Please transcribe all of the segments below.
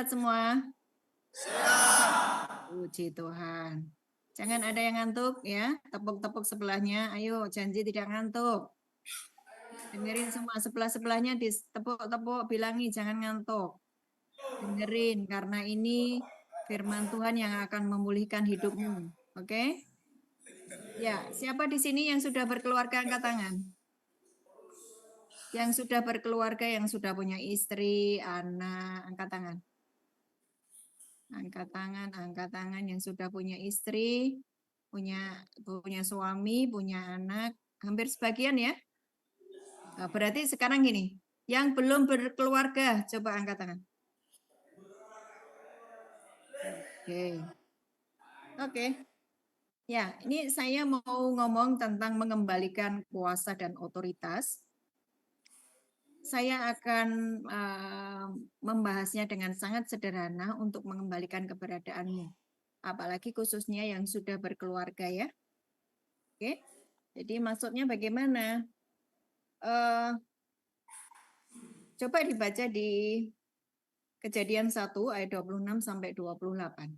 sehat semua? Puji Tuhan. Jangan ada yang ngantuk ya. Tepuk-tepuk sebelahnya. Ayo, janji tidak ngantuk. Dengerin semua sebelah-sebelahnya, ditepuk-tepuk, bilangi jangan ngantuk. Dengerin, karena ini firman Tuhan yang akan memulihkan hidupmu. Oke? Ya, siapa di sini yang sudah berkeluarga angkat tangan? Yang sudah berkeluarga, yang sudah punya istri, anak, angkat tangan. Angkat tangan yang sudah punya istri, punya suami, punya anak, hampir sebagian ya. Nah, berarti sekarang gini, yang belum berkeluarga, coba angkat tangan. Oke. Oke. Ya, ini saya mau ngomong tentang mengembalikan kuasa dan otoritas. Saya akan membahasnya dengan sangat sederhana untuk mengembalikan keberadaanmu. Apalagi khususnya yang sudah berkeluarga ya. Oke. Jadi maksudnya bagaimana? Coba dibaca di Kejadian 1 ayat 26 sampai 28.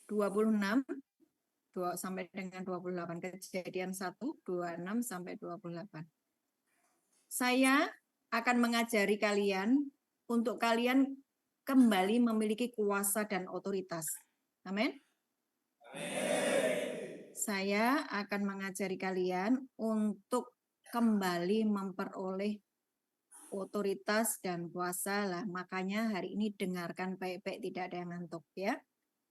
26 sampai dengan 28. Kejadian 1 26 sampai 28. Saya akan mengajari kalian untuk kalian kembali memiliki kuasa dan otoritas. Amin. Saya akan mengajari kalian untuk kembali memperoleh otoritas dan kuasa lah. Makanya hari ini dengarkan baik-baik, tidak ada yang ngantuk ya.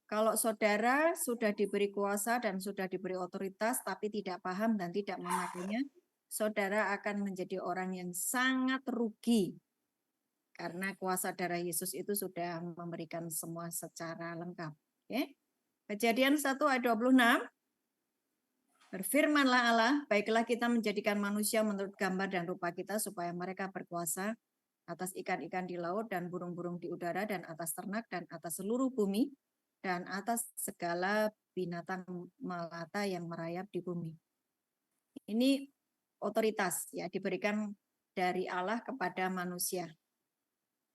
Kalau saudara sudah diberi kuasa dan sudah diberi otoritas tapi tidak paham dan tidak memakainya, saudara akan menjadi orang yang sangat rugi. Karena kuasa darah Yesus itu sudah memberikan semua secara lengkap. Oke. Kejadian 1 ayat 26. Berfirmanlah Allah, baiklah kita menjadikan manusia menurut gambar dan rupa kita supaya mereka berkuasa atas ikan-ikan di laut dan burung-burung di udara dan atas ternak dan atas seluruh bumi dan atas segala binatang melata yang merayap di bumi. Ini otoritas ya diberikan dari Allah kepada manusia.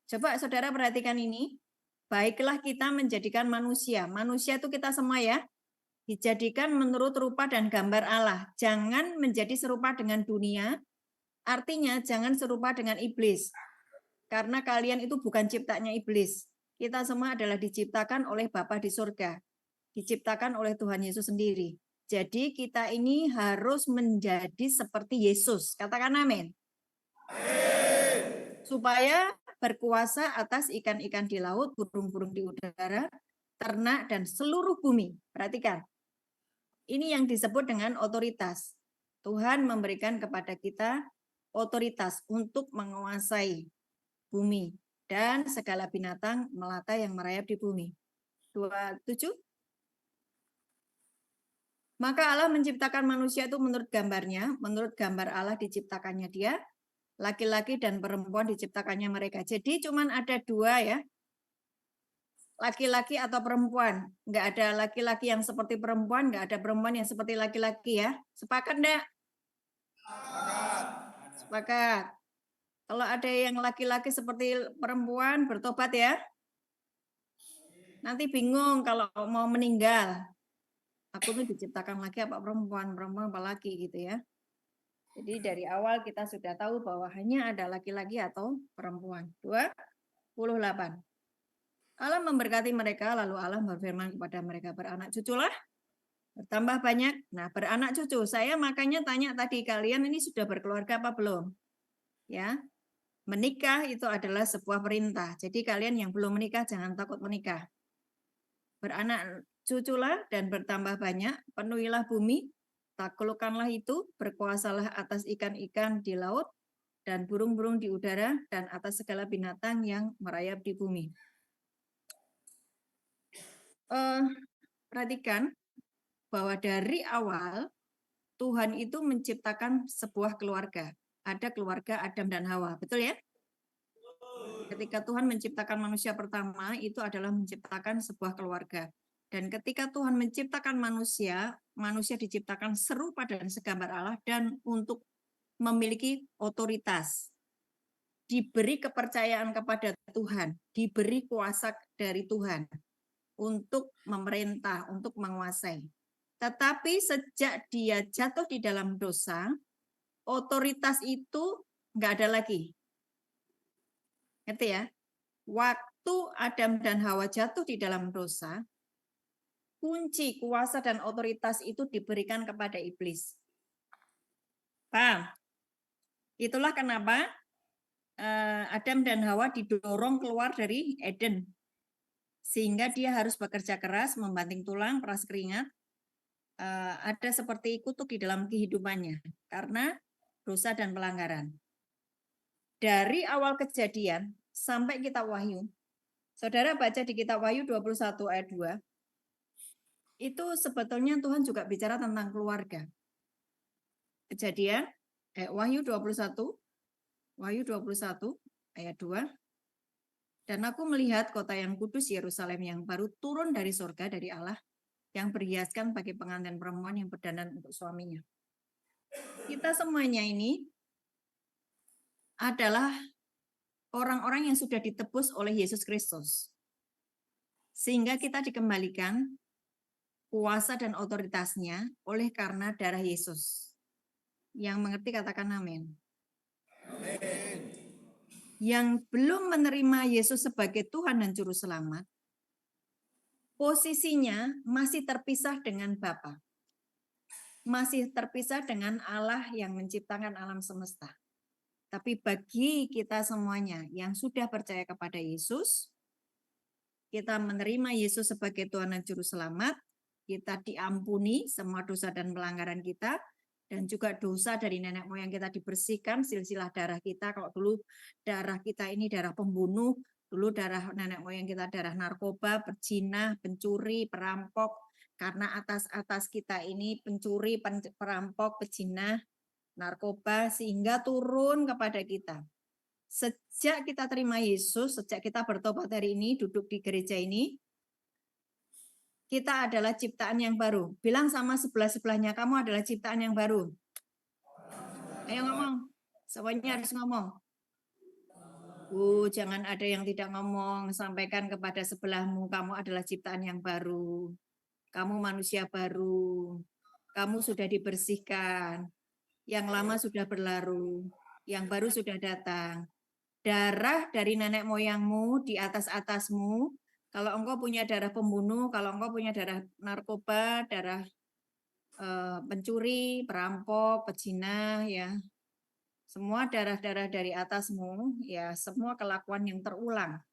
Coba saudara perhatikan ini. Baiklah kita menjadikan manusia. Manusia itu kita semua ya. Dijadikan menurut rupa dan gambar Allah. Jangan menjadi serupa dengan dunia. Artinya jangan serupa dengan iblis. Karena kalian itu bukan ciptanya iblis. Kita semua adalah diciptakan oleh Bapa di surga. Diciptakan oleh Tuhan Yesus sendiri. Jadi kita ini harus menjadi seperti Yesus. Katakan amin. Supaya berkuasa atas ikan-ikan di laut, burung-burung di udara, ternak, dan seluruh bumi. Perhatikan. Ini yang disebut dengan otoritas. Tuhan memberikan kepada kita otoritas untuk menguasai bumi dan segala binatang melata yang merayap di bumi. 27. Maka Allah menciptakan manusia itu menurut gambarnya, menurut gambar Allah diciptakannya dia, laki-laki dan perempuan diciptakannya mereka. Jadi cuman ada dua ya, laki-laki atau perempuan. Nggak ada laki-laki yang seperti perempuan, nggak ada perempuan yang seperti laki-laki ya. Sepakat enggak? Sepakat. Kalau ada yang laki-laki seperti perempuan, bertobat ya. Nanti bingung kalau mau meninggal. Aku tuh diciptakan laki apa perempuan, perempuan apa laki gitu ya. Jadi dari awal kita sudah tahu bahwa hanya ada laki-laki atau perempuan. 28. Allah memberkati mereka, lalu Allah berfirman kepada mereka, beranak cuculah, bertambah banyak. Nah, beranak cucu. Saya makanya tanya tadi, kalian ini sudah berkeluarga apa belum? Ya, menikah itu adalah sebuah perintah. Jadi kalian yang belum menikah jangan takut menikah. Beranak cuculah dan bertambah banyak, penuhilah bumi, taklukkanlah itu, berkuasalah atas ikan-ikan di laut dan burung-burung di udara dan atas segala binatang yang merayap di bumi. Perhatikan bahwa dari awal Tuhan itu menciptakan sebuah keluarga. Ada keluarga Adam dan Hawa, betul ya? Ketika Tuhan menciptakan manusia pertama, itu adalah menciptakan sebuah keluarga. Dan ketika Tuhan menciptakan manusia, manusia diciptakan serupa dan segambar Allah dan untuk memiliki otoritas. diberi kepercayaan kepada Tuhan, diberi kuasa dari Tuhan untuk memerintah, untuk menguasai. Tetapi sejak dia jatuh di dalam dosa, otoritas itu nggak ada lagi. Ngerti ya? Waktu Adam dan Hawa jatuh di dalam dosa, kunci kuasa dan otoritas itu diberikan kepada iblis. Paham? Itulah kenapa Adam dan Hawa didorong keluar dari Eden. Sehingga dia harus bekerja keras, membanting tulang, peras keringat. Ada seperti kutuk di dalam kehidupannya. Karena dosa dan pelanggaran. Dari awal kejadian sampai kitab Wahyu, saudara baca di kitab Wahyu 21 ayat 2, itu sebetulnya Tuhan juga bicara tentang keluarga. Kejadian, Wahyu 21 ayat 2. Dan aku melihat kota yang kudus Yerusalem yang baru turun dari surga dari Allah, yang berhiaskan bagi pengantin perempuan yang berdandan untuk suaminya. Kita semuanya ini adalah orang-orang yang sudah ditebus oleh Yesus Kristus. Sehingga kita dikembalikan kuasa dan otoritasnya oleh karena darah Yesus. Yang mengerti katakan amin. Amin. Yang belum menerima Yesus sebagai Tuhan dan Juru Selamat, posisinya masih terpisah dengan Bapa. Masih terpisah dengan Allah yang menciptakan alam semesta. Tapi bagi kita semuanya yang sudah percaya kepada Yesus, kita menerima Yesus sebagai Tuhan dan Juru Selamat, kita diampuni semua dosa dan pelanggaran kita, dan juga dosa dari nenek moyang kita dibersihkan, silsilah darah kita. Kalau dulu darah kita ini darah pembunuh, dulu darah nenek moyang kita darah narkoba, pezina, pencuri, perampok. Karena atas kita ini pencuri, perampok, pezina, narkoba, sehingga turun kepada kita. Sejak kita terima Yesus, sejak kita bertobat hari ini, duduk di gereja ini, kita adalah ciptaan yang baru. Bilang sama sebelah-sebelahnya, kamu adalah ciptaan yang baru. Ayo ngomong. Semuanya harus ngomong. Jangan ada yang tidak ngomong. Sampaikan kepada sebelahmu, kamu adalah ciptaan yang baru. Kamu manusia baru. Kamu sudah dibersihkan. Yang lama sudah berlalu. Yang baru sudah datang. Darah dari nenek moyangmu di atasmu. Kalau engkau punya darah pembunuh, kalau engkau punya darah narkoba, darah pencuri, perampok, pezina, ya, semua darah-darah dari atasmu, ya, semua kelakuan yang terulang,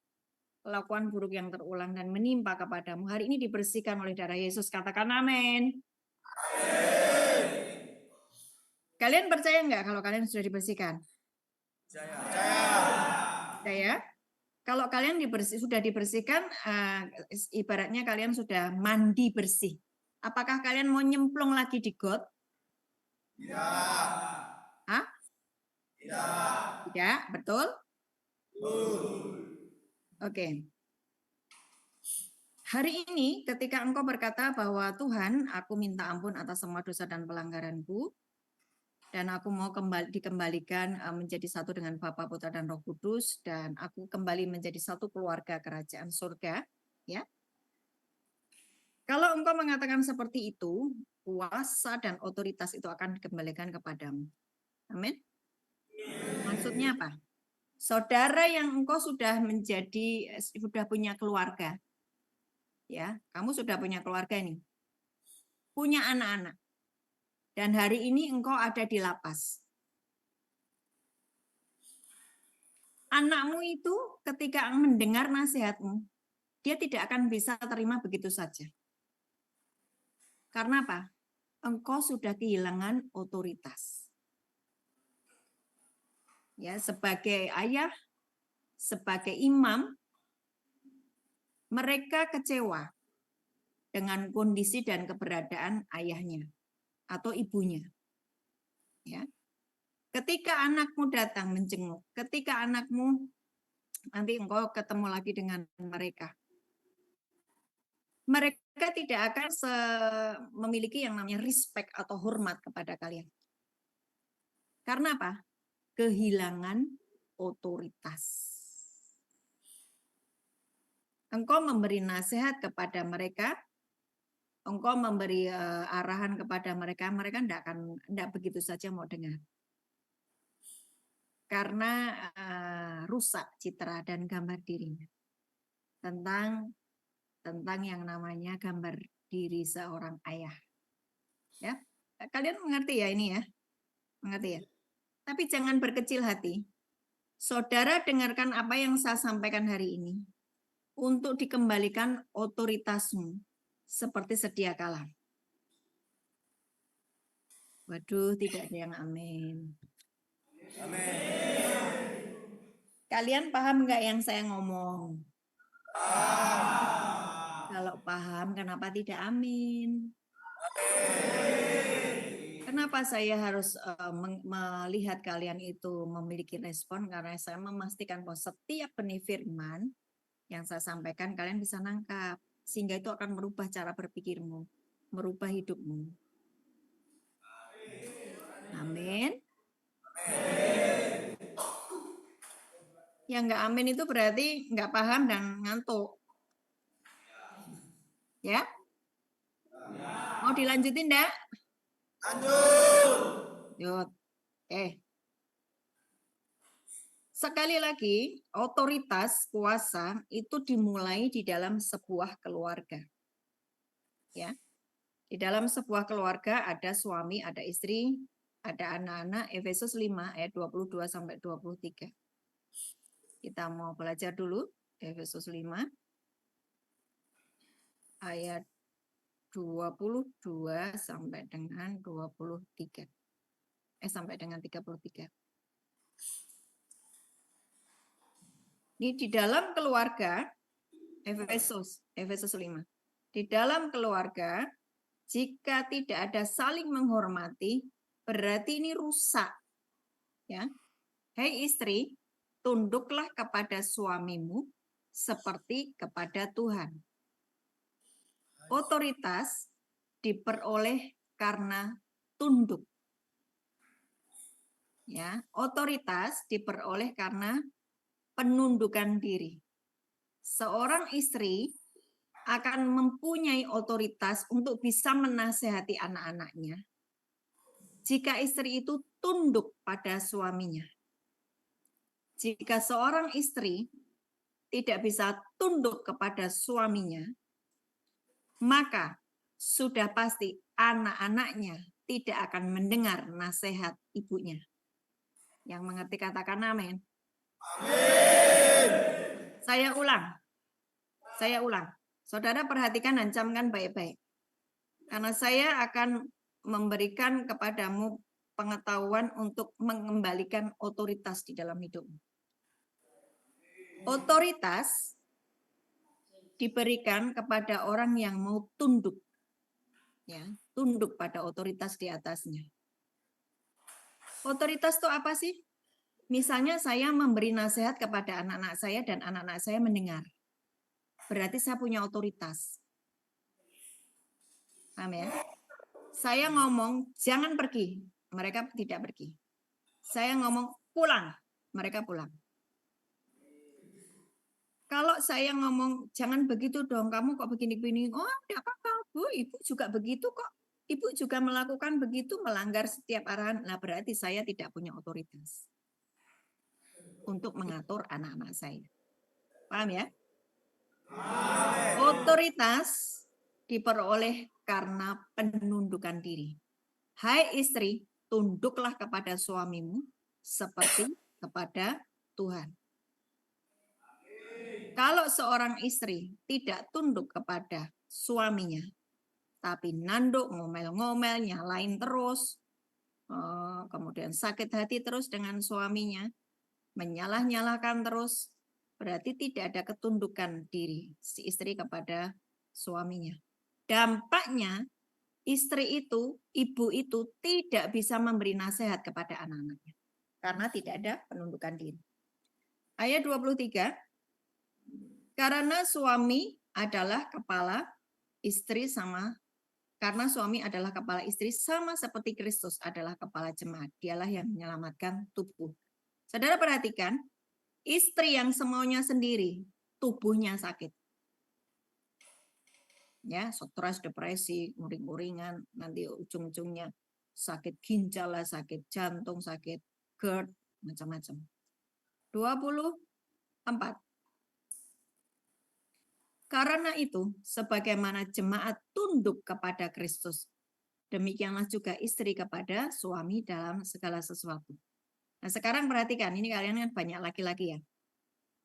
kelakuan buruk yang terulang dan menimpa kepadamu, hari ini dibersihkan oleh darah Yesus. Katakan amin. Kalian percaya nggak kalau kalian sudah dibersihkan? Percaya? Kalau kalian sudah dibersihkan, ibaratnya kalian sudah mandi bersih. Apakah kalian mau nyemplung lagi di got? Tidak. Hah? Tidak. Tidak, betul? Oke. Hari ini ketika engkau berkata bahwa Tuhan, aku minta ampun atas semua dosa dan pelanggaranku, dan aku mau dikembalikan menjadi satu dengan Bapa, Putra, dan Roh Kudus, dan aku kembali menjadi satu keluarga kerajaan surga, ya. Kalau engkau mengatakan seperti itu, kuasa dan otoritas itu akan dikembalikan kepadamu. Amin. Maksudnya apa? Saudara yang engkau sudah punya keluarga, ya, kamu sudah punya keluarga nih, punya anak-anak, dan hari ini engkau ada di lapas. Anakmu itu ketika mendengar nasihatmu, dia tidak akan bisa terima begitu saja. Karena apa? Engkau sudah kehilangan otoritas. Ya, sebagai ayah, sebagai imam, mereka kecewa dengan kondisi dan keberadaan ayahnya atau ibunya. Ya. Ketika anakmu datang menjenguk, ketika anakmu nanti engkau ketemu lagi dengan mereka, mereka tidak akan memiliki yang namanya respect atau hormat kepada kalian. Karena apa? Kehilangan otoritas. Engkau memberi nasihat kepada mereka, engkau memberi arahan kepada mereka, mereka tidak begitu saja mau dengar. Karena rusak citra dan gambar dirinya. Tentang yang namanya gambar diri seorang ayah. Ya, kalian mengerti ya ini ya? Mengerti ya? Tapi jangan berkecil hati. Saudara dengarkan apa yang saya sampaikan hari ini. Untuk dikembalikan otoritasmu seperti sedia kala. Waduh, tidak ada yang amin. Amin. Kalian paham nggak yang saya ngomong? Kalau paham, kenapa tidak amin? Kenapa saya harus melihat kalian itu memiliki respon? Karena saya memastikan bahwa setiap benih firman yang saya sampaikan kalian bisa nangkap. Sehingga itu akan merubah cara berpikirmu, merubah hidupmu. Amin. Yang nggak amin itu berarti nggak paham dan ngantuk. Ya? Mau dilanjutin enggak? Lanjut. Sekali lagi, otoritas kuasa itu dimulai di dalam sebuah keluarga. Ya. Di dalam sebuah keluarga ada suami, ada istri, ada anak-anak. Efesus 5 ayat 22 sampai 23. Kita mau belajar dulu Efesus 5 ayat 22 sampai dengan 23. Sampai dengan 33. Ini di dalam keluarga, Efesus 5. Di dalam keluarga, jika tidak ada saling menghormati, berarti ini rusak. Ya. Hei istri, tunduklah kepada suamimu seperti kepada Tuhan. Otoritas diperoleh karena tunduk. Ya, otoritas diperoleh karena penundukan diri. Seorang istri akan mempunyai otoritas untuk bisa menasehati anak-anaknya jika istri itu tunduk pada suaminya. Jika seorang istri tidak bisa tunduk kepada suaminya, maka sudah pasti anak-anaknya tidak akan mendengar nasihat ibunya. Yang mengerti katakan amin. Amin. Saya ulang. Saudara perhatikan dan camkan baik-baik. Karena saya akan memberikan kepadamu pengetahuan untuk mengembalikan otoritas di dalam hidupmu. Otoritas diberikan kepada orang yang mau tunduk. Ya, tunduk pada otoritas di atasnya. Otoritas itu apa sih? Misalnya saya memberi nasihat kepada anak-anak saya dan anak-anak saya mendengar. Berarti saya punya otoritas. Paham ya? Saya ngomong jangan pergi, mereka tidak pergi. Saya ngomong pulang, mereka pulang. Kalau saya ngomong jangan begitu dong, kamu kok begini-begini, oh tidak apa-apa Bu, Ibu juga begitu kok. Ibu juga melakukan begitu, melanggar setiap arahan. Nah berarti saya tidak punya otoritas untuk mengatur anak-anak saya. Paham ya? Otoritas diperoleh karena penundukan diri. Hai istri, tunduklah kepada suamimu seperti kepada Tuhan. Kalau seorang istri tidak tunduk kepada suaminya, tapi nanduk, ngomel-ngomel, nyalain terus, kemudian sakit hati terus dengan suaminya, menyalah-nyalahkan terus, berarti tidak ada ketundukan diri si istri kepada suaminya. Dampaknya, istri itu, ibu itu tidak bisa memberi nasihat kepada anak-anaknya. Karena tidak ada penundukan diri. Ayat 23, karena suami adalah kepala istri karena suami adalah kepala istri sama seperti Kristus adalah kepala jemaat. Dialah yang menyelamatkan tubuh. Saudara perhatikan, Istri yang semaunya sendiri, tubuhnya sakit. Ya, stres, depresi, uring-uringan, nanti ujung-ujungnya sakit ginjal lah, sakit jantung, sakit GERD, macam-macam. 24. Karena itu, sebagaimana jemaat tunduk kepada Kristus, demikianlah juga istri kepada suami dalam segala sesuatu. Nah, sekarang perhatikan, ini kalian kan banyak laki-laki ya.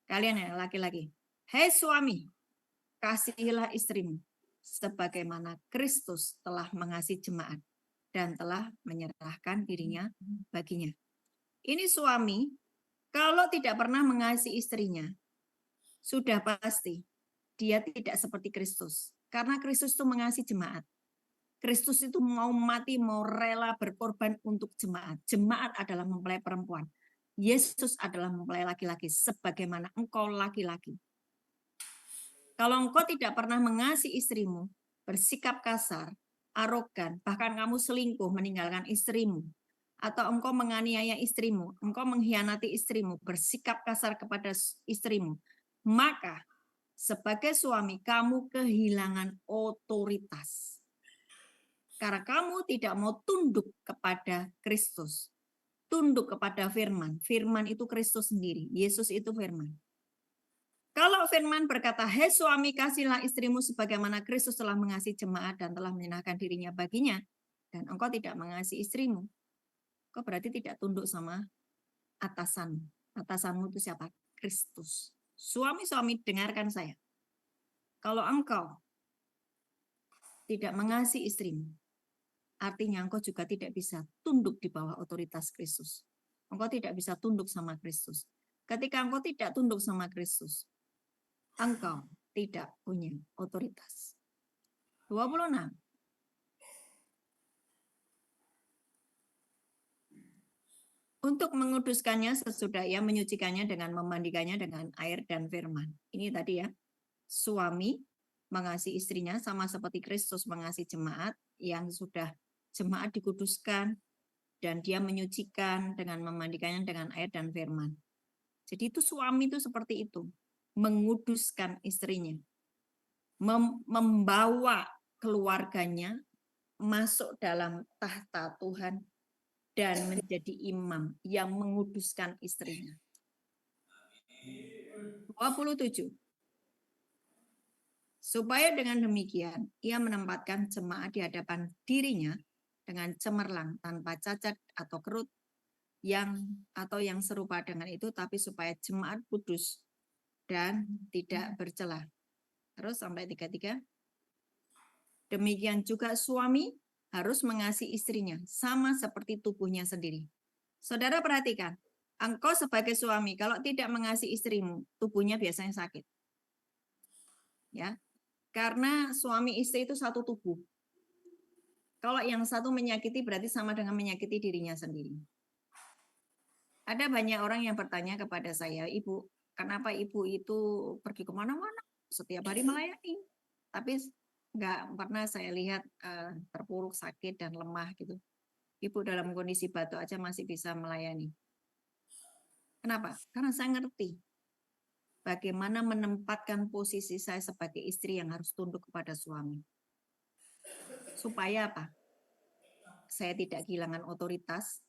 Kalian ya laki-laki. Hei suami, kasihilah istrimu sebagaimana Kristus telah mengasihi jemaat dan telah menyerahkan dirinya baginya. Ini suami, kalau tidak pernah mengasihi istrinya, sudah pasti dia tidak seperti Kristus. Karena Kristus itu mengasihi jemaat. Kristus itu mau mati, mau rela berkorban untuk jemaat. Jemaat adalah mempelai perempuan. Yesus adalah mempelai laki-laki, sebagaimana engkau laki-laki. Kalau engkau tidak pernah mengasihi istrimu, bersikap kasar, arogan, bahkan kamu selingkuh meninggalkan istrimu, atau engkau menganiaya istrimu, engkau mengkhianati istrimu, bersikap kasar kepada istrimu, maka sebagai suami kamu kehilangan otoritas. Karena kamu tidak mau tunduk kepada Kristus. Tunduk kepada firman. Firman itu Kristus sendiri. Yesus itu firman. Kalau firman berkata, hei suami kasihlah istrimu sebagaimana Kristus telah mengasihi jemaat dan telah menyerahkan dirinya baginya, dan engkau tidak mengasihi istrimu, kau berarti tidak tunduk sama atasanmu. Atasanmu itu siapa? Kristus. Suami-suami dengarkan saya. Kalau engkau tidak mengasihi istrimu, artinya engkau juga tidak bisa tunduk di bawah otoritas Kristus. Engkau tidak bisa tunduk sama Kristus. Ketika engkau tidak tunduk sama Kristus, engkau tidak punya otoritas. 26. Untuk menguduskannya sesudah ia menyucikannya dengan memandikannya dengan air dan firman. Ini tadi ya, suami mengasihi istrinya sama seperti Kristus mengasihi jemaat yang sudah jemaat dikuduskan dan dia menyucikan dengan memandikannya dengan air dan firman. Jadi itu suami itu seperti itu, menguduskan istrinya, membawa keluarganya masuk dalam tahta Tuhan dan menjadi imam yang menguduskan istrinya. 27. Supaya dengan demikian ia menempatkan jemaat di hadapan dirinya dengan cemerlang tanpa cacat atau kerut yang serupa dengan itu, tapi supaya jemaat kudus dan tidak bercela. Terus sampai 33. Demikian juga suami harus mengasihi istrinya sama seperti tubuhnya sendiri. Saudara perhatikan, engkau sebagai suami kalau tidak mengasihi istrimu, tubuhnya biasanya sakit. Ya. Karena suami istri itu satu tubuh. Kalau yang satu menyakiti berarti sama dengan menyakiti dirinya sendiri. Ada banyak orang yang bertanya kepada saya, Ibu, kenapa Ibu itu pergi kemana-mana, setiap hari melayani, tapi nggak pernah saya lihat terpuruk, sakit, dan lemah gitu. Ibu dalam kondisi batuk aja masih bisa melayani. Kenapa? Karena saya ngerti bagaimana menempatkan posisi saya sebagai istri yang harus tunduk kepada suami. Supaya apa? Saya tidak kehilangan otoritas.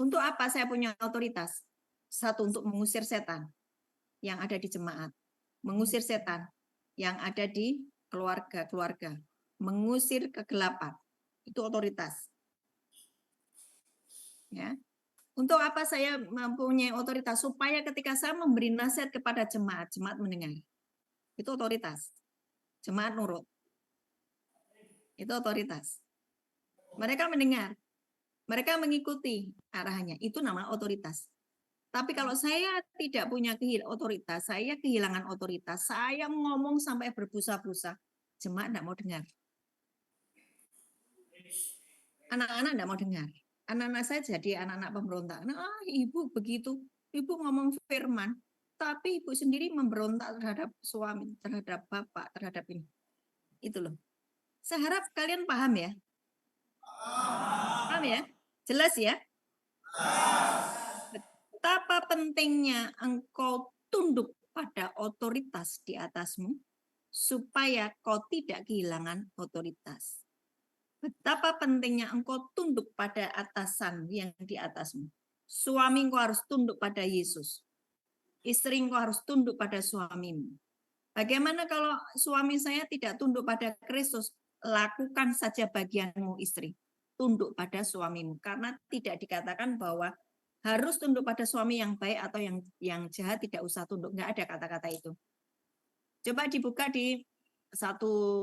Untuk apa saya punya otoritas? Satu, untuk mengusir setan yang ada di jemaat. Mengusir setan yang ada di keluarga-keluarga. Mengusir kegelapan. Itu otoritas. Ya. Untuk apa saya mempunyai otoritas? Supaya ketika saya memberi nasihat kepada jemaat, jemaat mendengar. Itu otoritas. Jemaat nurut. Itu otoritas. Mereka mendengar. Mereka mengikuti arahannya. Itu nama otoritas. Tapi kalau saya tidak punya otoritas, saya kehilangan otoritas, saya ngomong sampai berbusa-busa, jemaat tidak mau dengar. Anak-anak tidak mau dengar. Anak-anak saya jadi anak-anak pemberontak. Nah, ibu begitu, ibu ngomong firman, tapi ibu sendiri memberontak terhadap suami, terhadap bapak, terhadap ini. Itu loh. Saya harap kalian paham ya. Paham ya? Jelas ya? betapa pentingnya engkau tunduk pada otoritas di atasmu, supaya kau tidak kehilangan otoritas. Betapa pentingnya engkau tunduk pada atasan yang di atasmu. Suami engkau harus tunduk pada Yesus. Istri engkau harus tunduk pada suamimu. Bagaimana kalau suami saya tidak tunduk pada Kristus? Lakukan saja bagianmu, istri. Tunduk pada suamimu. Karena tidak dikatakan bahwa harus tunduk pada suami yang baik atau yang jahat, tidak usah tunduk. Enggak ada kata-kata itu. Coba dibuka di 1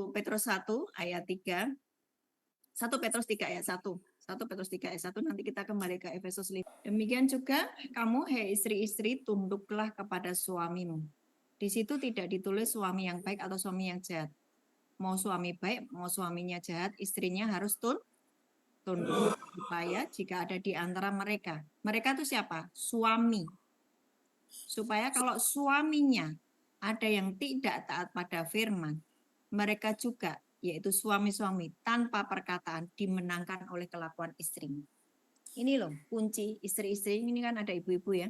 Petrus 1 ayat 3. 1 Petrus 3 ayat 1. 1 Petrus 3 ayat 1, nanti kita kembali ke Efesus 5. Demikian juga kamu, hei istri-istri, tunduklah kepada suamimu. Di situ tidak ditulis suami yang baik atau suami yang jahat. Mau suami baik, mau suaminya jahat, istrinya harus tunduk. Supaya jika ada di antara mereka. Mereka itu siapa? Suami. Supaya kalau suaminya ada yang tidak taat pada firman, mereka juga, yaitu suami-suami tanpa perkataan, dimenangkan oleh kelakuan istrinya. Ini loh kunci istri-istri, ini kan ada ibu-ibu ya.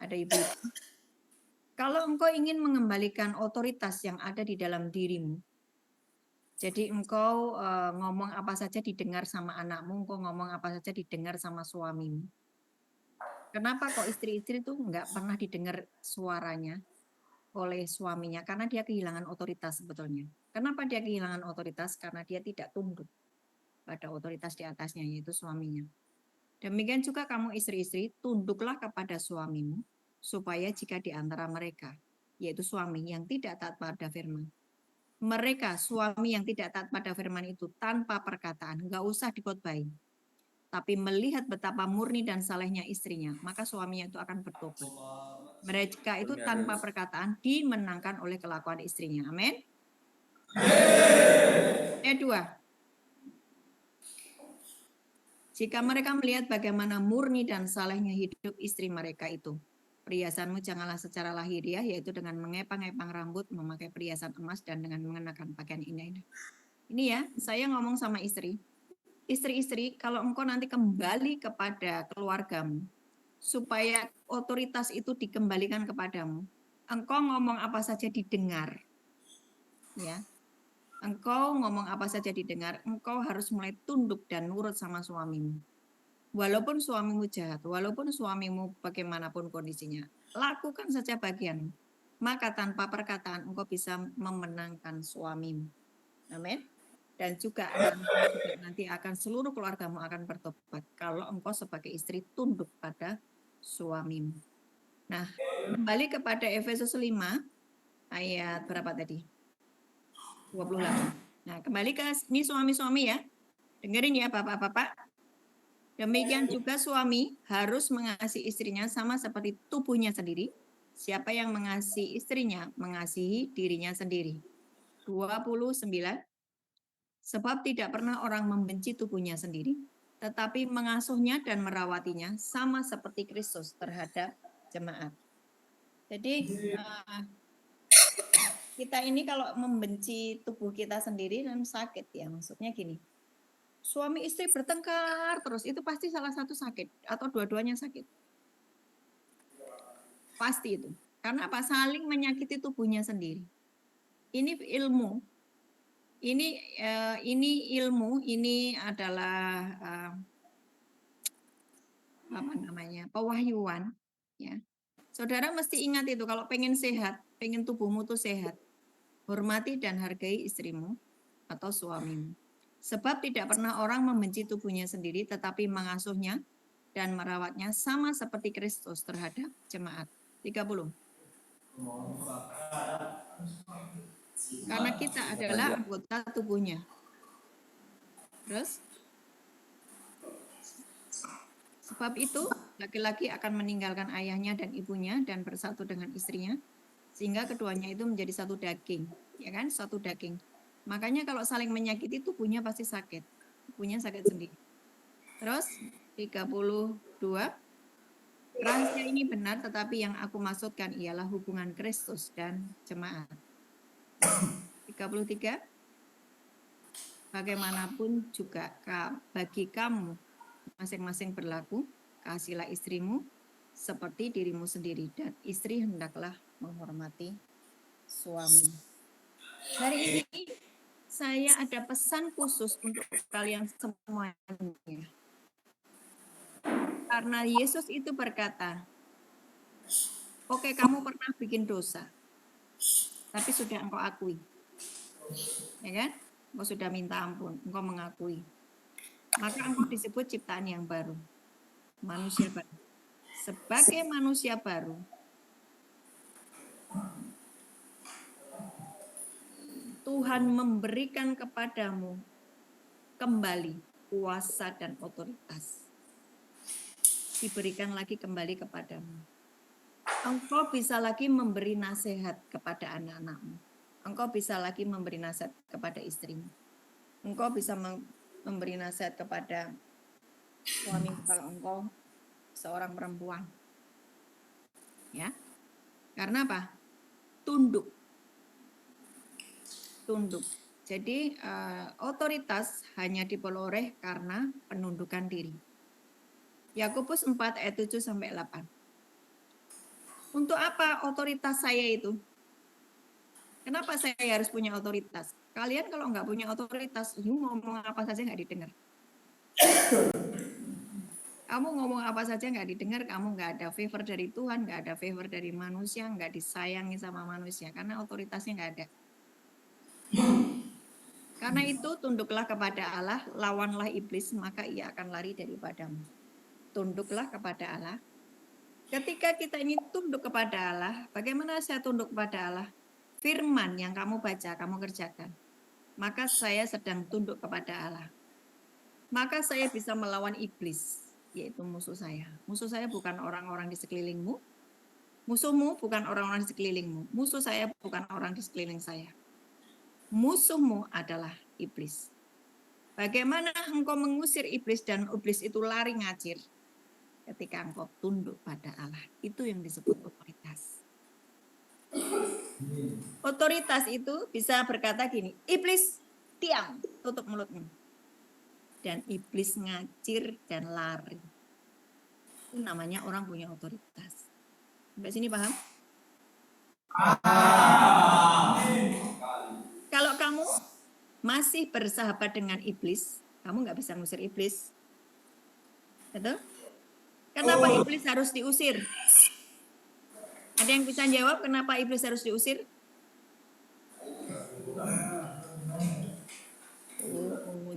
Ada ibu-ibu. Kalau engkau ingin mengembalikan otoritas yang ada di dalam dirimu, jadi engkau ngomong apa saja didengar sama anakmu, engkau ngomong apa saja didengar sama suamimu. Kenapa kok istri-istri itu nggak pernah didengar suaranya oleh suaminya? Karena dia kehilangan otoritas sebetulnya. Kenapa dia kehilangan otoritas? Karena dia tidak tunduk pada otoritas di atasnya, yaitu suaminya. Demikian juga kamu istri-istri, tunduklah kepada suamimu, supaya jika di antara mereka, yaitu suami yang tidak taat pada firman, mereka suami yang tidak taat pada firman itu tanpa perkataan, nggak usah dikhotbahi, tapi melihat betapa murni dan salehnya istrinya, maka suaminya itu akan bertobat. Mereka itu tanpa perkataan dimenangkan oleh kelakuan istrinya. Amin. Ayat 2. Jika mereka melihat bagaimana murni dan salehnya hidup istri mereka itu, perhiasanmu janganlah secara lahiriah, yaitu dengan mengepang-epang rambut, memakai perhiasan emas, dan dengan mengenakan pakaian indah-indah. Ini ya, saya ngomong sama istri. Istri-istri, kalau engkau nanti kembali kepada keluargamu, supaya otoritas itu dikembalikan kepadamu, engkau ngomong apa saja didengar. Ya, engkau ngomong apa saja didengar, engkau harus mulai tunduk dan nurut sama suamimu. Walaupun suamimu jahat, walaupun suamimu bagaimanapun kondisinya, lakukan saja bagianmu. Maka tanpa perkataan engkau bisa memenangkan suamimu. Amin. Dan juga nanti akan seluruh keluargamu akan bertobat kalau engkau sebagai istri tunduk pada suamimu. Nah, kembali kepada Efesus 5 ayat berapa tadi? 28. Nah, kembali ke ini suami-suami ya. Dengerin ya Bapak-bapak. Demikian juga suami harus mengasihi istrinya sama seperti tubuhnya sendiri. Siapa yang mengasihi istrinya, mengasihi dirinya sendiri. 29. Sebab tidak pernah orang membenci tubuhnya sendiri, tetapi mengasuhnya dan merawatinya sama seperti Kristus terhadap jemaat. Jadi kita ini kalau membenci tubuh kita sendiri dan sakit ya, maksudnya gini. Suami istri bertengkar terus, itu pasti salah satu sakit atau dua-duanya sakit. Pasti itu. Karena apa? Saling menyakiti tubuhnya sendiri. Ini ilmu. Ini ilmu, ini adalah apa namanya? Pewahyuan, ya. Saudara mesti ingat itu, kalau pengen sehat, pengen tubuhmu tuh sehat, hormati dan hargai istrimu atau suamimu. Sebab tidak pernah orang membenci tubuhnya sendiri, tetapi mengasuhnya dan merawatnya sama seperti Kristus terhadap jemaat. 30. Karena kita adalah anggota tubuhnya. Terus, sebab itu laki-laki akan meninggalkan ayahnya dan ibunya dan bersatu dengan istrinya, sehingga keduanya itu menjadi satu daging, ya kan? Satu daging. Makanya kalau saling menyakiti tubuhnya pasti sakit. Tubuhnya sakit sendiri. Terus 32. Rahasia ini benar, tetapi yang aku maksudkan ialah hubungan Kristus dan jemaat. 33. Bagaimanapun juga bagi kamu masing-masing berlaku, kasihilah istrimu seperti dirimu sendiri, dan istri hendaklah menghormati suami. Hari ini saya ada pesan khusus untuk kalian semuanya. Karena Yesus itu berkata, oke, kamu pernah bikin dosa, tapi sudah engkau akui. Ya kan? Engkau sudah minta ampun, engkau mengakui. Maka engkau disebut ciptaan yang baru. Manusia baru. Sebagai manusia baru, Tuhan memberikan kepadamu kembali kuasa dan otoritas. Diberikan lagi kembali kepadamu. Engkau bisa lagi memberi nasihat kepada anak-anakmu. Engkau bisa lagi memberi nasihat kepada istrimu. Engkau bisa memberi nasihat kepada suami kalau engkau seorang perempuan. Ya. Karena apa? Tunduk. Jadi otoritas hanya diperoleh karena penundukan diri. Yakobus 4 ayat 7 sampai 8. Untuk apa otoritas saya itu? Kenapa saya harus punya otoritas? Kalian kalau nggak punya otoritas, ngomong apa saja nggak didengar. Kamu ngomong apa saja nggak didengar, kamu nggak ada favor dari Tuhan, nggak ada favor dari manusia, nggak disayangi sama manusia, karena otoritasnya nggak ada. Karena itu tunduklah kepada Allah, lawanlah iblis, maka ia akan lari daripadamu. Tunduklah kepada Allah. Ketika kita ini tunduk kepada Allah, bagaimana saya tunduk kepada Allah? Firman yang kamu baca, kamu kerjakan. Maka saya sedang tunduk kepada Allah. Maka saya bisa melawan iblis, yaitu musuh saya. Musuh saya bukan orang-orang di sekelilingmu. Musuhmu bukan orang-orang di sekelilingmu. Musuh saya bukan orang di sekeliling saya. Musuhmu adalah iblis. Bagaimana engkau mengusir iblis dan iblis itu lari ngacir? Ketika engkau tunduk pada Allah. Itu yang disebut otoritas. Otoritas itu bisa berkata gini, iblis diam, tutup mulutmu. Dan iblis ngacir dan lari. Itu namanya orang punya otoritas. Sampai sini paham? Kalau kamu masih bersahabat dengan iblis, kamu nggak bisa ngusir iblis. Betul? Kenapa iblis harus diusir? Ada yang bisa jawab kenapa iblis harus diusir?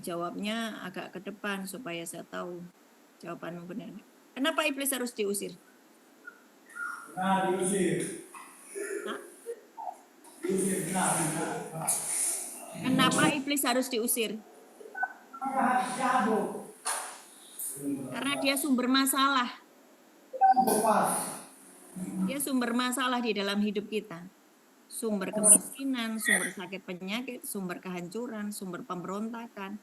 Jawabnya agak ke depan supaya saya tahu jawabanmu benar. Kenapa iblis harus diusir? Diusir. Hah? Kenapa iblis harus diusir? Karena dia sumber masalah. Dia sumber masalah di dalam hidup kita. Sumber kemiskinan, sumber sakit penyakit, sumber kehancuran, sumber pemberontakan.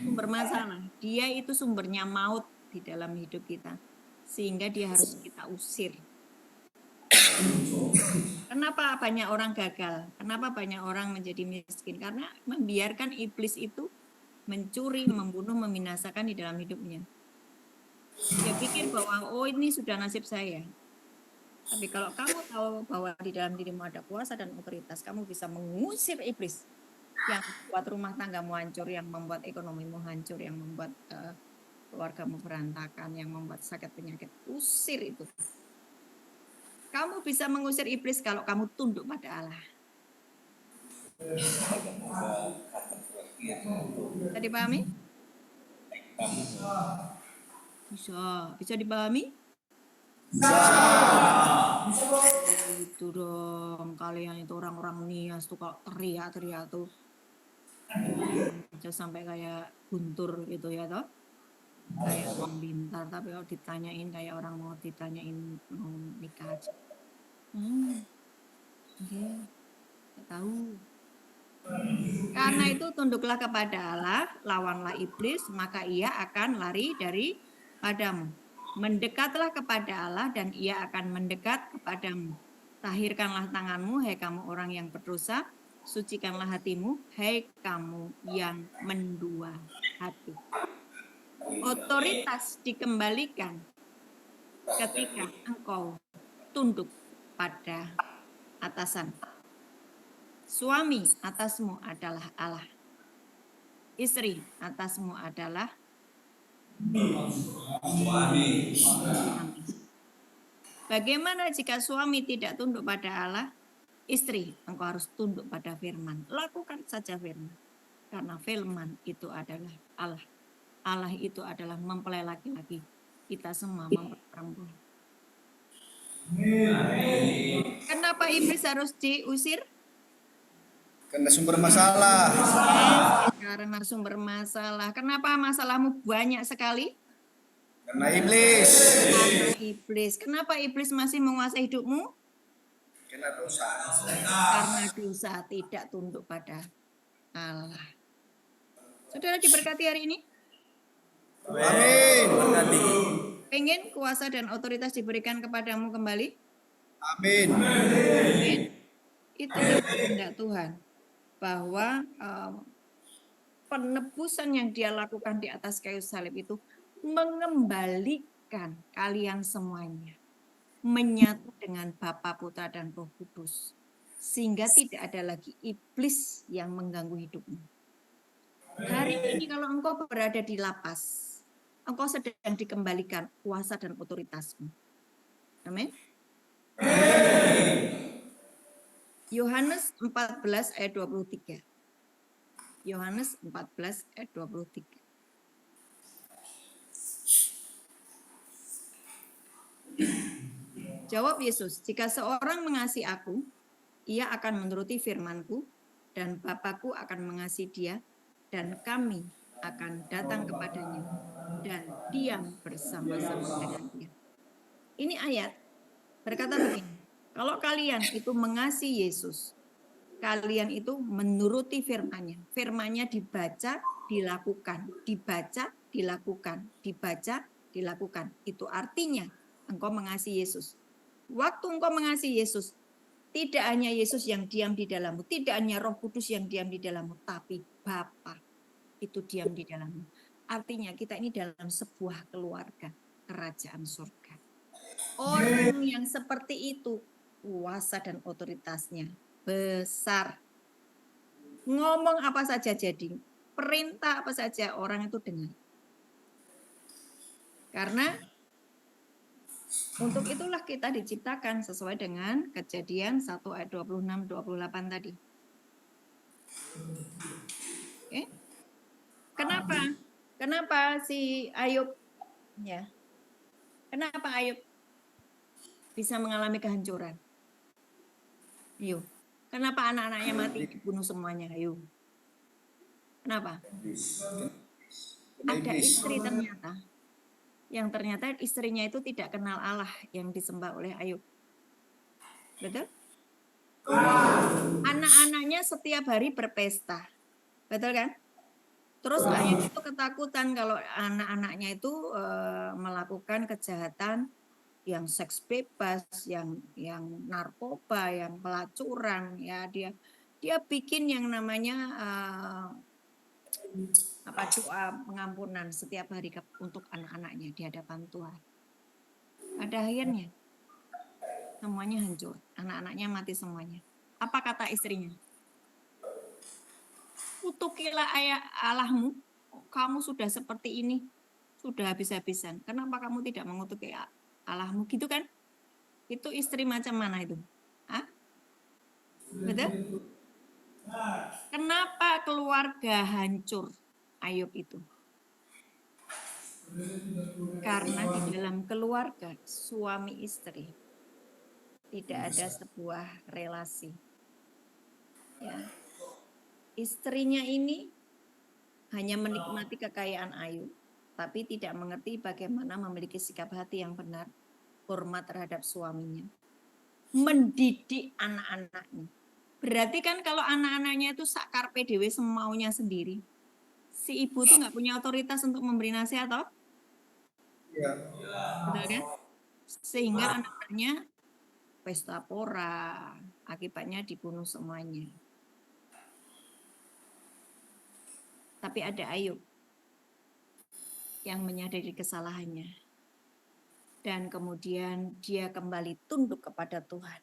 Sumber masalah. Dia itu sumbernya maut di dalam hidup kita. Sehingga dia harus kita usir. Kenapa banyak orang gagal? Kenapa banyak orang menjadi miskin? Karena membiarkan iblis itu mencuri, membunuh, membinasakan di dalam hidupnya. Dia pikir bahwa, oh ini sudah nasib saya. Tapi kalau kamu tahu bahwa di dalam dirimu ada kuasa dan otoritas, kamu bisa mengusir iblis yang membuat rumah tanggamu hancur, yang membuat ekonomimu hancur, yang membuat keluargamu berantakan, yang membuat sakit penyakit. Usir itu. Kamu bisa mengusir iblis kalau kamu tunduk pada Allah. Tadi pahami? Bisa dipahami? Itu dong, kalian itu orang-orang Nias tuh kalau teriak-teriak tuh sampai kayak guntur gitu ya toh, kayak orang pintar, tapi kalau ditanyain kayak orang mau ditanyain mau nikah aja. Tahu. Karena itu tunduklah kepada Allah, lawanlah iblis, maka ia akan lari daripadamu. Mendekatlah kepada Allah dan ia akan mendekat kepadamu. Tahirkanlah tanganmu, hai kamu orang yang berdosa. Sucikanlah hatimu, hai kamu yang mendua hati. Otoritas dikembalikan ketika engkau tunduk pada atasan. Suami atasmu adalah Allah. Istri atasmu adalah suami. Bagaimana jika suami tidak tunduk pada Allah? Istri, engkau harus tunduk pada firman. Lakukan saja firman. Karena firman itu adalah Allah. Allah itu adalah mempelai laki-laki. Kita semua mempelai perempuan. Kenapa iblis harus diusir? Karena sumber masalah. Karena sumber masalah. Kenapa masalahmu banyak sekali? Karena iblis. Karena iblis. Kenapa iblis masih menguasai hidupmu? Karena dosa. Karena dosa, tidak tunduk pada Allah. Saudara diberkati hari ini? Amin. Pengen kuasa dan otoritas diberikan kepadamu kembali? Amin. Amin. Itulah kehendak Tuhan. Bahwa penebusan yang dia lakukan di atas kayu salib itu mengembalikan kalian semuanya. Menyatu dengan Bapa, Putra, dan Roh Kudus. Sehingga tidak ada lagi iblis yang mengganggu hidupmu. Hari ini kalau engkau berada di lapas, engkau sedang dikembalikan kuasa dan otoritasmu. Amin. Yohanes 14 ayat 23. Yohanes 14 ayat 23. Jawab Yesus, jika seorang mengasihi aku, ia akan menuruti firman-Ku, dan Bapa-Ku akan mengasihi dia, dan kami akan datang kepadanya, dan diam bersama-sama dengan dia. Ini ayat berkata begini, kalau kalian itu mengasihi Yesus, kalian itu menuruti firman-Nya. Firman-Nya dibaca, dilakukan, dibaca, dilakukan, dibaca, dilakukan. Itu artinya engkau mengasihi Yesus. Waktu engkau mengasihi Yesus, tidak hanya Yesus yang diam di dalammu, tidak hanya Roh Kudus yang diam di dalammu, tapi Bapa itu diam di dalammu. Artinya kita ini dalam sebuah keluarga kerajaan surga. Orang yang seperti itu, kuasa dan otoritasnya besar. Ngomong apa saja jadi, perintah apa saja orang itu dengar. Karena untuk itulah kita diciptakan sesuai dengan Kejadian 1 ayat 26-28 tadi. Oke. Kenapa? Kenapa si Ayub ya? Kenapa Ayub bisa mengalami kehancuran? Ayo. Kenapa anak-anaknya mati dibunuh semuanya? Ayo. Kenapa? Ada istri ternyata. Yang ternyata istrinya itu tidak kenal Allah yang disembah oleh Ayub. Betul? Anak-anaknya setiap hari berpesta. Betul kan? Terus Ayub itu ketakutan kalau anak-anaknya itu melakukan kejahatan yang seks bebas, yang narkoba, yang pelacuran, ya dia bikin yang namanya doa pengampunan setiap hari untuk anak-anaknya di hadapan Tuhan. Pada akhirnya semuanya hancur, anak-anaknya mati semuanya. Apa kata istrinya? Kutukilah ayah Allahmu, kamu sudah seperti ini, sudah habis-habisan. Kenapa kamu tidak mengutuki Allahmu? Gitu kan? Itu istri macam mana itu? Hah? Betul? Kenapa keluarga hancur Ayub itu? Karena di dalam keluarga suami istri tidak ada sebuah relasi. Ya. Istrinya ini hanya menikmati kekayaan Ayub, tapi tidak mengerti bagaimana memiliki sikap hati yang benar, hormat terhadap suaminya, mendidik anak-anaknya. Berarti kan kalau anak-anaknya itu sak karpe dewe semaunya sendiri, si ibu tuh nggak punya otoritas untuk memberi nasihat, toh? Ya. Betul kan? Sehingga anak-anaknya pesta pora, akibatnya dibunuh semuanya. Tapi ada Ayub yang menyadari kesalahannya. Dan kemudian dia kembali tunduk kepada Tuhan.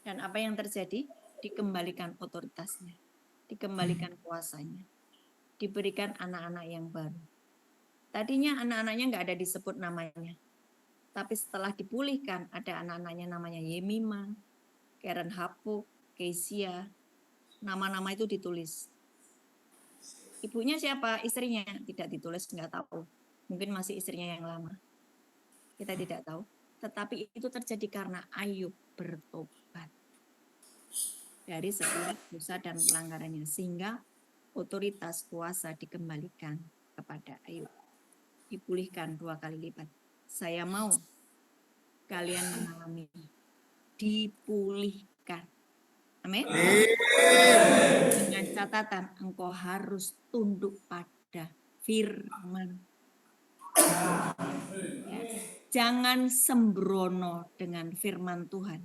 Dan apa yang terjadi? Dikembalikan otoritasnya, dikembalikan kuasanya, diberikan anak-anak yang baru. Tadinya anak-anaknya nggak ada disebut namanya. Tapi setelah dipulihkan, ada anak-anaknya namanya Yemima, Karen Hapuk, Kesia. Nama-nama itu ditulis. Ibunya siapa? Istrinya tidak ditulis, nggak tahu. Mungkin masih istrinya yang lama. Kita tidak tahu. Tetapi itu terjadi karena Ayub bertobat dari setiap dosa dan pelanggarannya. Sehingga otoritas kuasa dikembalikan kepada Ayub. Dipulihkan 2 kali lipat. Saya mau kalian mengalami dipulihkan. Amin. Dengan catatan engkau harus tunduk pada firman. Ya. Jangan sembrono dengan firman Tuhan.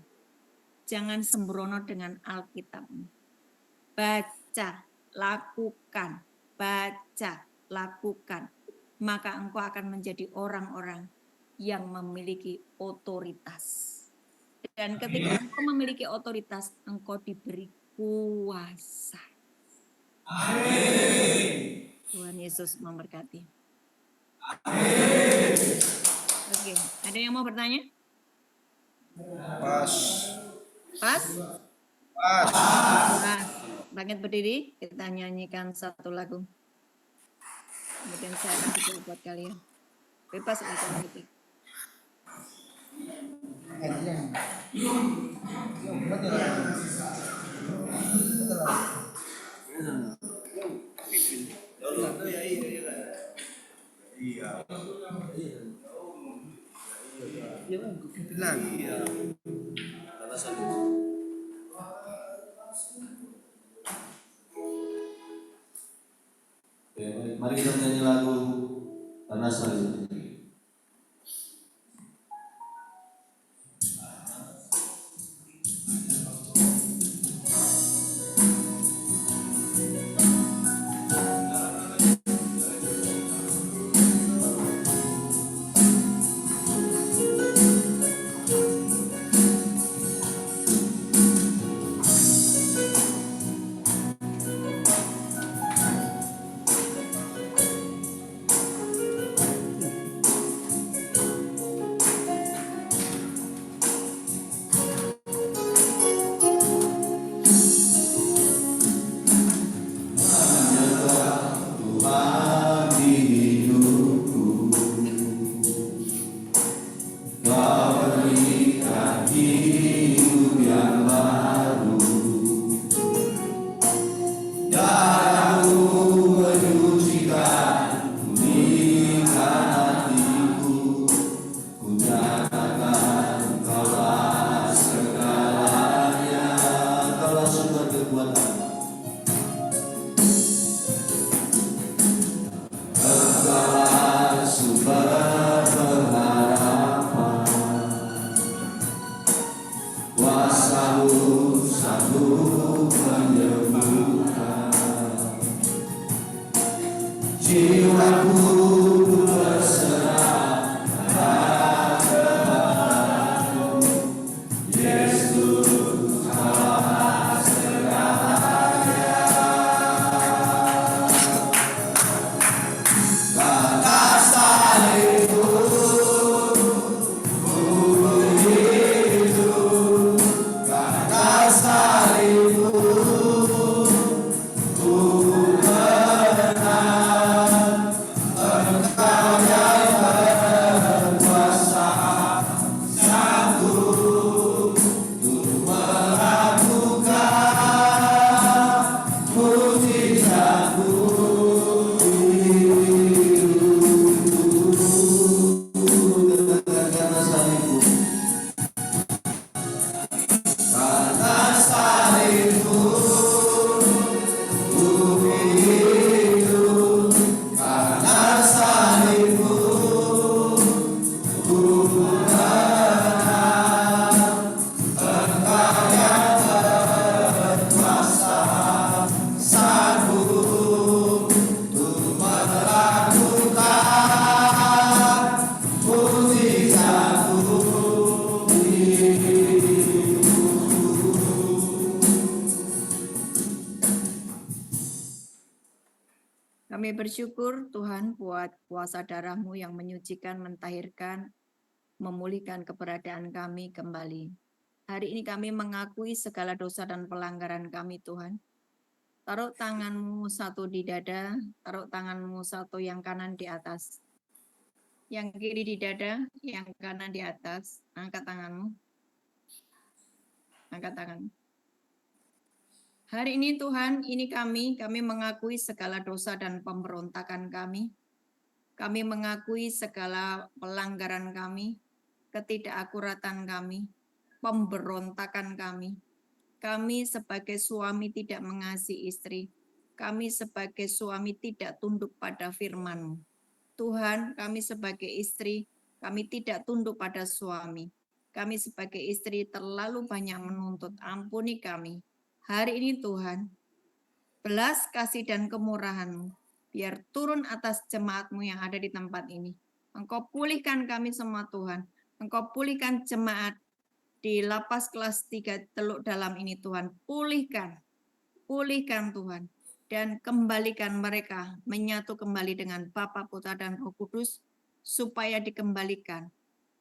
Jangan sembrono dengan Alkitab. Baca, lakukan. Baca, lakukan. Maka engkau akan menjadi orang-orang yang memiliki otoritas. Dan ketika engkau memiliki otoritas, engkau diberi kuasa. Amin. Tuhan Yesus memberkati. Amin. Oke, ada yang mau bertanya? Pas. Pas? Pas. Pas. Bangkit berdiri, kita nyanyikan satu lagu. Kemudian saya akan berdoa buat kalian. Bebas untuk mengikuti. Mari kita menyanyi lagu Tanah Salib. Kami bersyukur Tuhan buat kuasa darah-Mu yang menyucikan, mentahirkan, memulihkan keberadaan kami kembali. Hari ini kami mengakui segala dosa dan pelanggaran kami Tuhan. Taruh tangan-Mu satu di dada, taruh tangan-Mu satu yang kanan di atas. Yang kiri di dada, yang kanan di atas. Angkat tanganmu. Angkat tangan. Hari ini Tuhan, ini kami mengakui segala dosa dan pemberontakan kami. Kami mengakui segala pelanggaran kami, ketidakakuratan kami, pemberontakan kami. Kami sebagai suami tidak mengasihi istri. Kami sebagai suami tidak tunduk pada firman-Mu. Tuhan, kami sebagai istri, kami tidak tunduk pada suami. Kami sebagai istri terlalu banyak menuntut, ampuni kami. Hari ini Tuhan, belas kasih dan kemurahan-Mu, biar turun atas jemaat-Mu yang ada di tempat ini. Engkau pulihkan kami semua Tuhan. Engkau pulihkan jemaat di lapas kelas 3 Teluk Dalam ini Tuhan. Pulihkan Tuhan. Dan kembalikan mereka menyatu kembali dengan Bapa, Putra, dan Roh Kudus, supaya dikembalikan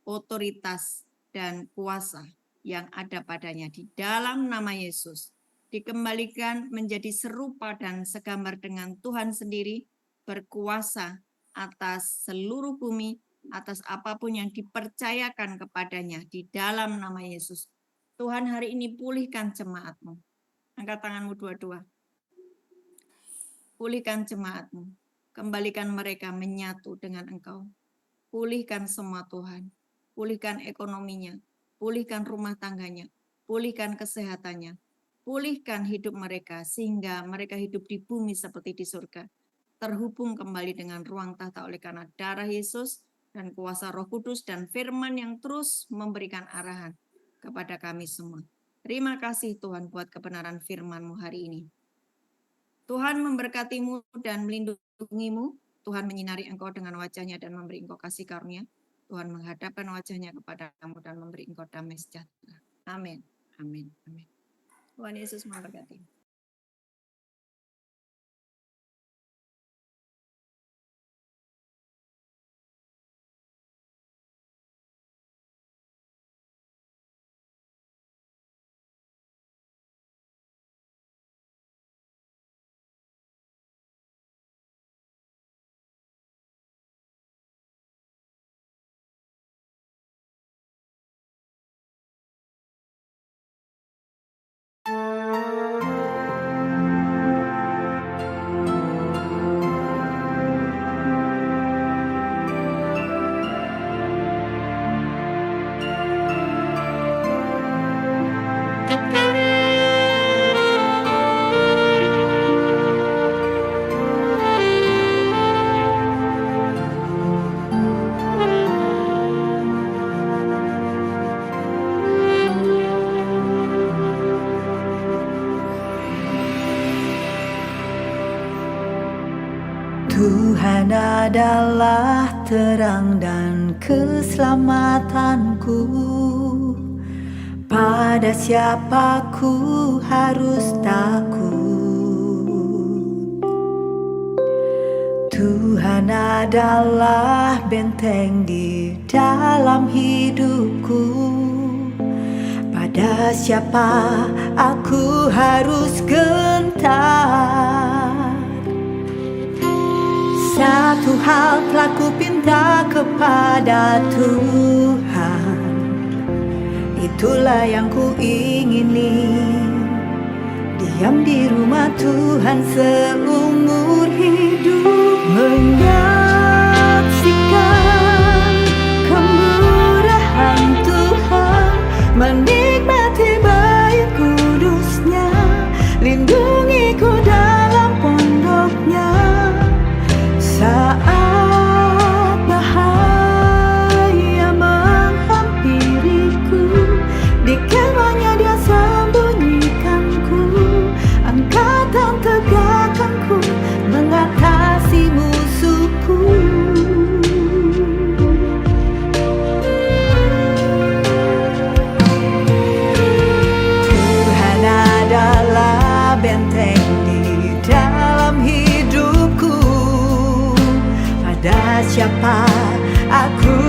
otoritas dan kuasa yang ada padanya di dalam nama Yesus. Dikembalikan menjadi serupa dan segambar dengan Tuhan sendiri, berkuasa atas seluruh bumi, atas apapun yang dipercayakan kepadanya di dalam nama Yesus. Tuhan, hari ini pulihkan jemaat-Mu. Angkat tanganmu dua-dua. Pulihkan jemaat-Mu. Kembalikan mereka menyatu dengan Engkau. Pulihkan semua Tuhan. Pulihkan ekonominya. Pulihkan rumah tangganya. Pulihkan kesehatannya. Pulihkan hidup mereka sehingga mereka hidup di bumi seperti di surga. Terhubung kembali dengan ruang tahta oleh karena darah Yesus dan kuasa Roh Kudus dan firman yang terus memberikan arahan kepada kami semua. Terima kasih Tuhan buat kebenaran firman-Mu hari ini. Tuhan memberkati-Mu dan melindungi-Mu. Tuhan menyinari Engkau dengan wajah-Nya dan memberi Engkau kasih karunia. Tuhan menghadapkan wajah-Nya kepadamu dan memberi Engkau damai sejahtera. Amin. Amin. Amin. Tuhan Yesus memberkati. Tuhan adalah terang dan keselamatanku. Pada siapa ku harus takut? Tuhan adalah benteng di dalam hidupku. Pada siapa aku harus gentar? Satu hal telah ku pinta kepada Tuhan, itulah yang ku ingini, diam di rumah Tuhan seumur hidup, menyaksikan kemurahan Tuhan, menikmati baik kudus-Nya, lindungi ku dalam pondok-Nya. Saat bahaya menghampiriku, di kemahnya Dia sembunyikanku, angkat dan tegakkanku. siapa aku